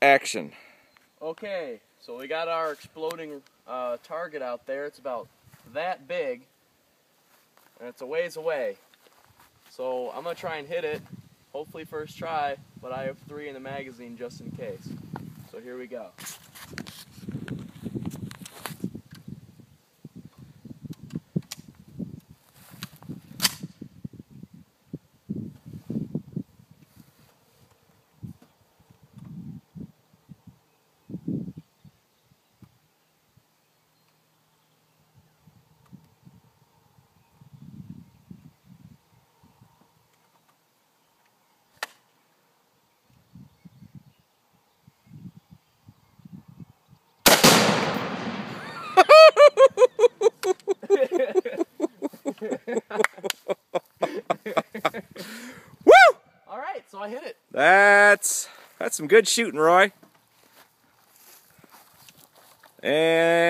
Action. Okay, so we got our exploding target out there. It's about that big, and it's a ways away. So I'm going to try and hit it, hopefully first try, but I have 3 in the magazine just in case. So here we go. Woo! Alright, so I hit it. That's some good shooting, Roy. And